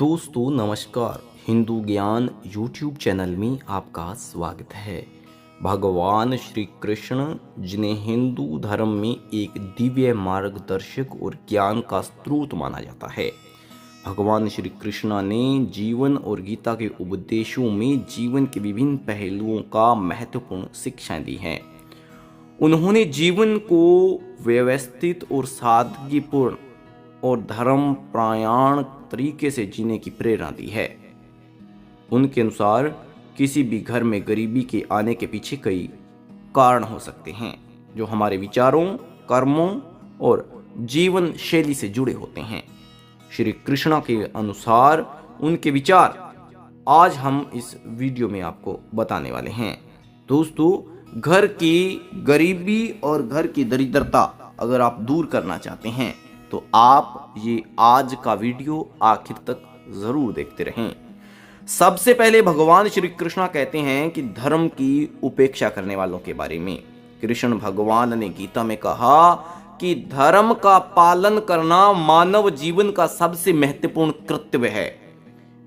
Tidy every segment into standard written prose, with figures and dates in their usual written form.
दोस्तों नमस्कार। हिंदू ज्ञान यूट्यूब चैनल में आपका स्वागत है। भगवान श्री कृष्ण जिन्हें हिंदू धर्म में एक दिव्य मार्गदर्शक और ज्ञान का स्रोत माना जाता है, भगवान श्री कृष्ण ने जीवन और गीता के उपदेशों में जीवन के विभिन्न पहलुओं का महत्वपूर्ण शिक्षाएं दी हैं। उन्होंने जीवन को व्यवस्थित और सादगीपूर्ण और धर्म परायण तरीके से जीने की प्रेरणा दी है। उनके अनुसार किसी भी घर में गरीबी के आने के पीछे कई कारण हो सकते हैं जो हमारे विचारों, कर्मों और जीवन शैली से जुड़े होते हैं। श्री कृष्ण के अनुसार उनके विचार आज हम इस वीडियो में आपको बताने वाले हैं। दोस्तों, घर की गरीबी और घर की दरिद्रता अगर आप दूर करना चाहते हैं तो आप ये आज का वीडियो आखिर तक जरूर देखते रहें। सबसे पहले भगवान श्री कृष्ण कहते हैं कि धर्म की उपेक्षा करने वालों के बारे में। कृष्ण भगवान ने गीता में कहा कि धर्म का पालन करना मानव जीवन का सबसे महत्वपूर्ण कर्तव्य है।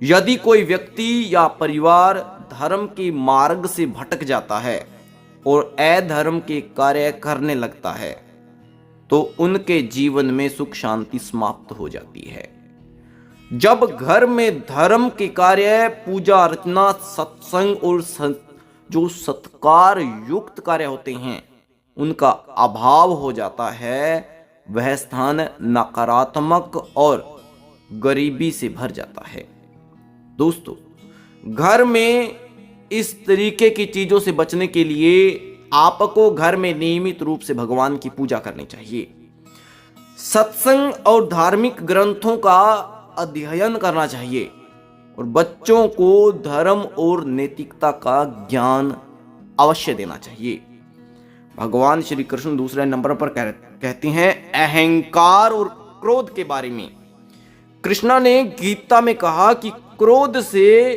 यदि कोई व्यक्ति या परिवार धर्म के मार्ग से भटक जाता है और अधर्म के कार्य करने लगता है तो उनके जीवन में सुख शांति समाप्त हो जाती है। जब घर में धर्म के कार्य, पूजा अर्चना, सत्संग और जो सत्कार युक्त कार्य होते हैं उनका अभाव हो जाता है, वह स्थान नकारात्मक और गरीबी से भर जाता है। दोस्तों, घर में इस तरीके की चीजों से बचने के लिए आपको घर में नियमित रूप से भगवान की पूजा करनी चाहिए। सत्संग और धार्मिक ग्रंथों का अध्ययन करना चाहिए और बच्चों को धर्म और नैतिकता का ज्ञान अवश्य देना चाहिए। भगवान श्री कृष्ण दूसरे नंबर पर कहते हैं अहंकार और क्रोध के बारे में। कृष्णा ने गीता में कहा कि क्रोध से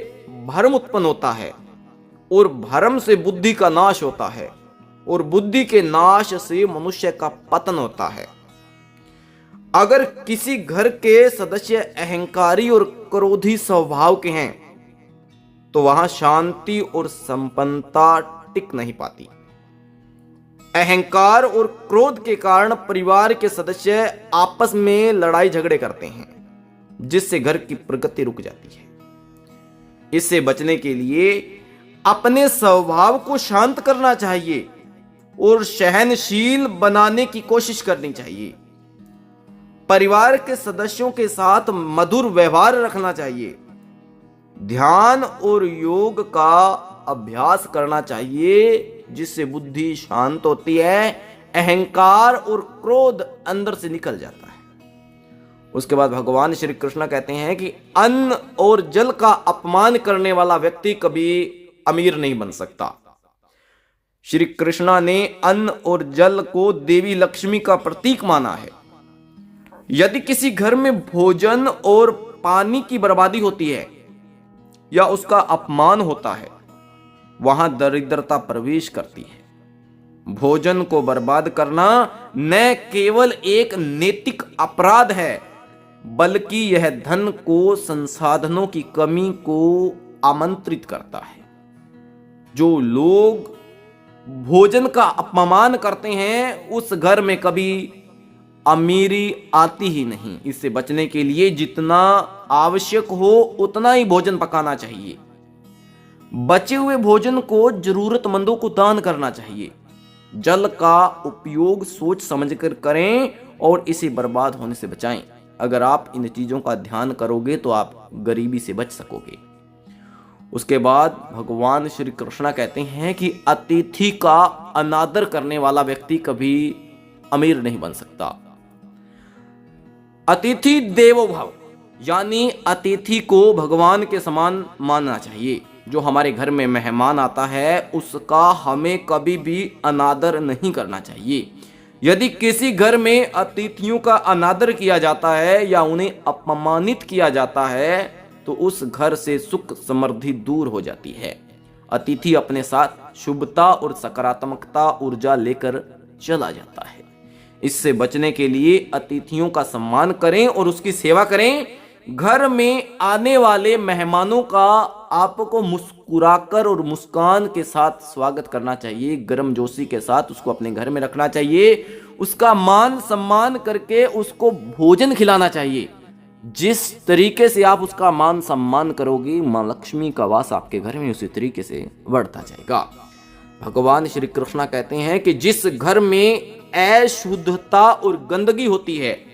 भ्रम उत्पन्न होता है और भ्रम से बुद्धि का नाश होता है और बुद्धि के नाश से मनुष्य का पतन होता है। अगर किसी घर के सदस्य अहंकारी और क्रोधी स्वभाव के हैं तो वहां शांति और संपन्नता टिक नहीं पाती। अहंकार और क्रोध के कारण परिवार के सदस्य आपस में लड़ाई झगड़े करते हैं जिससे घर की प्रगति रुक जाती है। इससे बचने के लिए अपने स्वभाव को शांत करना चाहिए और सहनशील बनाने की कोशिश करनी चाहिए। परिवार के सदस्यों के साथ मधुर व्यवहार रखना चाहिए। ध्यान और योग का अभ्यास करना चाहिए जिससे बुद्धि शांत होती है, अहंकार और क्रोध अंदर से निकल जाता है। उसके बाद भगवान श्री कृष्ण कहते हैं कि अन्न और जल का अपमान करने वाला व्यक्ति कभी अमीर नहीं बन सकता। श्री कृष्ण ने अन्न और जल को देवी लक्ष्मी का प्रतीक माना है। यदि किसी घर में भोजन और पानी की बर्बादी होती है या उसका अपमान होता है, वहां दरिद्रता प्रवेश करती है। भोजन को बर्बाद करना न केवल एक नैतिक अपराध है बल्कि यह धन को, संसाधनों की कमी को आमंत्रित करता है। जो लोग भोजन का अपमान करते हैं उस घर में कभी अमीरी आती ही नहीं। इससे बचने के लिए जितना आवश्यक हो उतना ही भोजन पकाना चाहिए। बचे हुए भोजन को जरूरतमंदों को दान करना चाहिए। जल का उपयोग सोच समझकर करें और इसे बर्बाद होने से बचाएं। अगर आप इन चीजों का ध्यान करोगे तो आप गरीबी से बच सकोगे। उसके बाद भगवान श्री कृष्ण कहते हैं कि अतिथि का अनादर करने वाला व्यक्ति कभी अमीर नहीं बन सकता। अतिथि देवो भव, यानी अतिथि को भगवान के समान मानना चाहिए। जो हमारे घर में मेहमान आता है उसका हमें कभी भी अनादर नहीं करना चाहिए। यदि किसी घर में अतिथियों का अनादर किया जाता है या उन्हें अपमानित किया जाता है तो उस घर से सुख समृद्धि दूर हो जाती है। अतिथि अपने साथ शुभता और सकारात्मकता ऊर्जा लेकर चला जाता है। इससे बचने के लिए अतिथियों का सम्मान करें और उसकी सेवा करें। घर में आने वाले मेहमानों का आपको मुस्कुराकर और मुस्कान के साथ स्वागत करना चाहिए। गर्मजोशी के साथ उसको अपने घर में रखना चाहिए, उसका मान सम्मान करके उसको भोजन खिलाना चाहिए। जिस तरीके से आप उसका मान सम्मान करोगे, मां लक्ष्मी का वास आपके घर में उसी तरीके से बढ़ता जाएगा। भगवान श्री कृष्ण कहते हैं कि जिस घर में अशुद्धता और गंदगी होती है,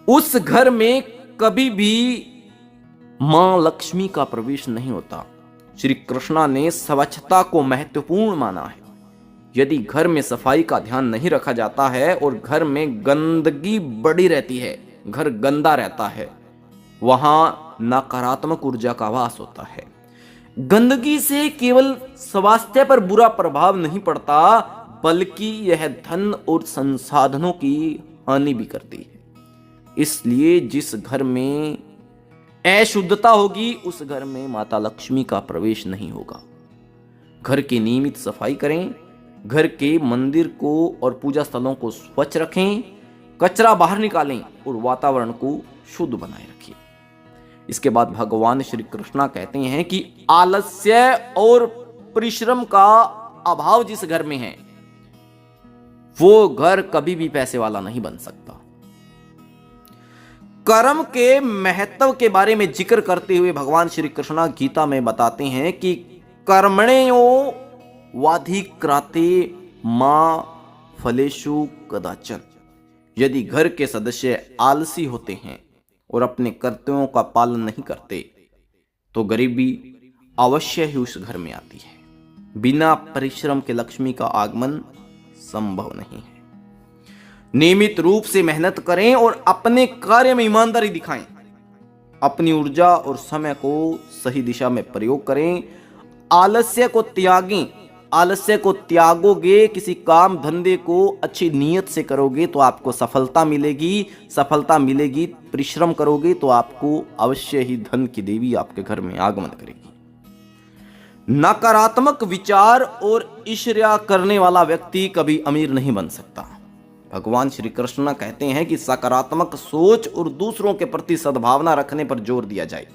उस घर में कभी भी मां लक्ष्मी का प्रवेश नहीं होता। श्री कृष्ण ने स्वच्छता को महत्वपूर्ण माना है। यदि घर में सफाई का ध्यान नहीं रखा जाता है और घर में गंदगी बढ़ी रहती है, घर गंदा रहता है, वहां नकारात्मक ऊर्जा का वास होता है। गंदगी से केवल स्वास्थ्य पर बुरा प्रभाव नहीं पड़ता, बल्कि यह धन और संसाधनों की हानि भी करती है। इसलिए जिस घर में अशुद्धता होगी, उस घर में माता लक्ष्मी का प्रवेश नहीं होगा। घर की नियमित सफाई करें, घर के मंदिर को और पूजा स्थलों को स्वच्छ रखें, कचरा बाहर निकालें और वातावरण को शुद्ध बनाए रखिए। इसके बाद भगवान श्री कृष्ण कहते हैं कि आलस्य और परिश्रम का अभाव जिस घर में है, वो घर कभी भी पैसे वाला नहीं बन सकता। कर्म के महत्व के बारे में जिक्र करते हुए भगवान श्री कृष्ण गीता में बताते हैं कि कर्मण्यो वाधिक्राते मां फलेषु कदाचन। यदि घर के सदस्य आलसी होते हैं और अपने कर्तव्यों का पालन नहीं करते, तो गरीबी अवश्य ही उस घर में आती है। बिना परिश्रम के लक्ष्मी का आगमन संभव नहीं है। नियमित रूप से मेहनत करें और अपने कार्य में ईमानदारी दिखाएं। अपनी ऊर्जा और समय को सही दिशा में प्रयोग करें। आलस्य को त्यागें। आलस्य को त्यागोगे, किसी काम धंधे को अच्छी नीयत से करोगे तो आपको सफलता मिलेगी। सफलता मिलेगी, परिश्रम करोगे तो आपको अवश्य ही धन की देवी आपके घर में आगमन करेगी। नकारात्मक विचार और ईर्ष्या करने वाला व्यक्ति कभी अमीर नहीं बन सकता। भगवान श्री कृष्ण कहते हैं कि सकारात्मक सोच और दूसरों के प्रति सद्भावना रखने पर जोर दिया जाए।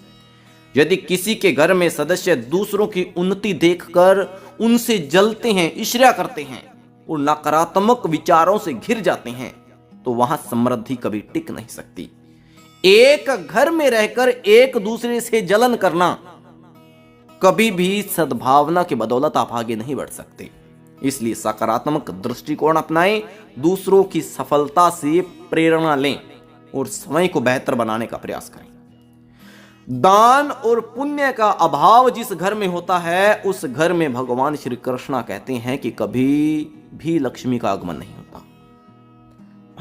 यदि किसी के घर में सदस्य दूसरों की उन्नति देखकर उनसे जलते हैं, ईर्ष्या करते हैं और नकारात्मक विचारों से घिर जाते हैं, तो वहां समृद्धि कभी टिक नहीं सकती। एक घर में रहकर एक दूसरे से जलन करना, कभी भी सद्भावना की बदौलत आप आगे नहीं बढ़ सकते। इसलिए सकारात्मक दृष्टिकोण अपनाएं, दूसरों की सफलता से प्रेरणा लें और समय को बेहतर बनाने का प्रयास करें। दान और पुण्य का अभाव जिस घर में होता है, उस घर में भगवान श्री कृष्ण कहते हैं कि कभी भी लक्ष्मी का आगमन नहीं होता।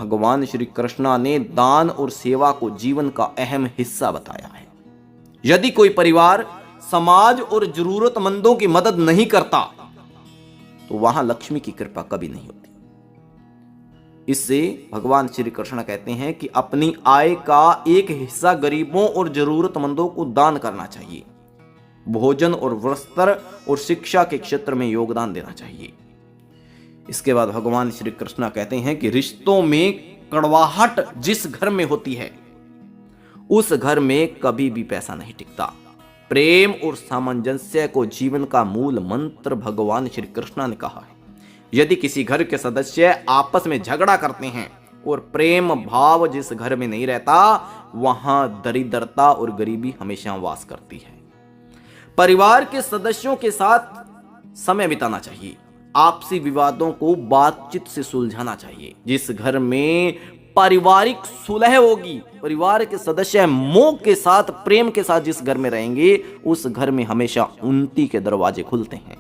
भगवान श्री कृष्ण ने दान और सेवा को जीवन का अहम हिस्सा बताया है। यदि कोई परिवार समाज और जरूरतमंदों की मदद नहीं करता, तो वहां लक्ष्मी की कृपा कभी नहीं होती। इससे भगवान श्री कृष्ण कहते हैं कि अपनी आय का एक हिस्सा गरीबों और जरूरतमंदों को दान करना चाहिए। भोजन और वस्त्र और शिक्षा के क्षेत्र में योगदान देना चाहिए। इसके बाद भगवान श्री कृष्ण कहते हैं कि रिश्तों में कड़वाहट जिस घर में होती है, उस घर में कभी भी पैसा नहीं टिकता। प्रेम और सामंजस्य को जीवन का मूल मंत्र भगवान श्री कृष्ण ने कहा है। यदि किसी घर के सदस्य आपस में झगड़ा करते हैं और प्रेम भाव जिस घर में नहीं रहता, वहां दरिद्रता और गरीबी हमेशा वास करती है। परिवार के सदस्यों के साथ समय बिताना चाहिए। आपसी विवादों को बातचीत से सुलझाना चाहिए। जिस घर में पारिवारिक सुलह होगी, परिवार के सदस्य मोह के साथ, प्रेम के साथ जिस घर में रहेंगे, उस घर में हमेशा उन्नति के दरवाजे खुलते हैं।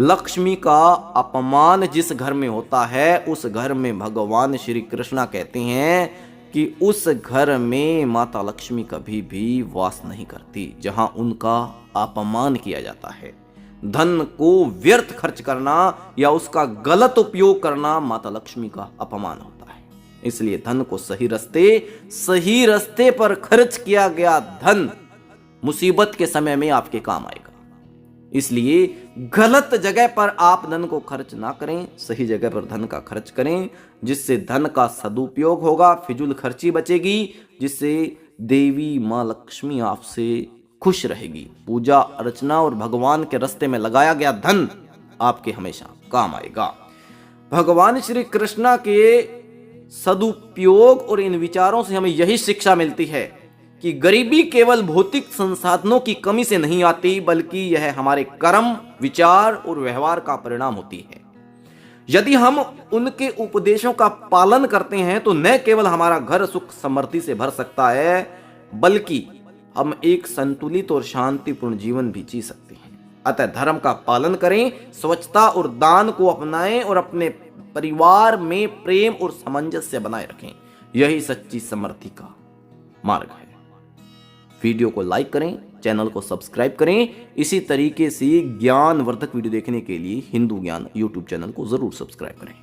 लक्ष्मी का अपमान जिस घर में होता है, उस घर में भगवान श्री कृष्ण कहते हैं कि उस घर में माता लक्ष्मी कभी भी वास नहीं करती। जहां उनका अपमान किया जाता है, धन को व्यर्थ खर्च करना या उसका गलत उपयोग करना माता लक्ष्मी का अपमान होता है। इसलिए धन को सही रास्ते पर खर्च किया गया धन मुसीबत के समय में आपके काम आएगा। इसलिए गलत जगह पर आप धन को खर्च ना करें, सही जगह पर धन का खर्च करें, जिससे धन का सदुपयोग होगा, फिजूल खर्ची बचेगी, जिससे देवी माँ लक्ष्मी आपसे खुश रहेगी। पूजा अर्चना और भगवान के रास्ते में लगाया गया धन आपके हमेशा काम आएगा। भगवान श्री कृष्णा के सदुपयोग और इन विचारों से हमें यही शिक्षा मिलती है कि गरीबी केवल भौतिक संसाधनों की कमी से नहीं आती, बल्कि यह हमारे कर्म, विचार और व्यवहार का परिणाम होती है। यदि हम उनके उपदेशों का पालन करते हैं तो न केवल हमारा घर सुख समृद्धि से भर सकता है, बल्कि हम एक संतुलित और शांतिपूर्ण जीवन भी जी सकते हैं। अतः धर्म का पालन करें, स्वच्छता और दान को अपनाएं और अपने परिवार में प्रेम और सामंजस्य बनाए रखें। यही सच्ची समृद्धि का मार्ग है। वीडियो को लाइक करें, चैनल को सब्सक्राइब करें। इसी तरीके से ज्ञानवर्धक वीडियो देखने के लिए हिंदू ज्ञान यूट्यूब चैनल को जरूर सब्सक्राइब करें।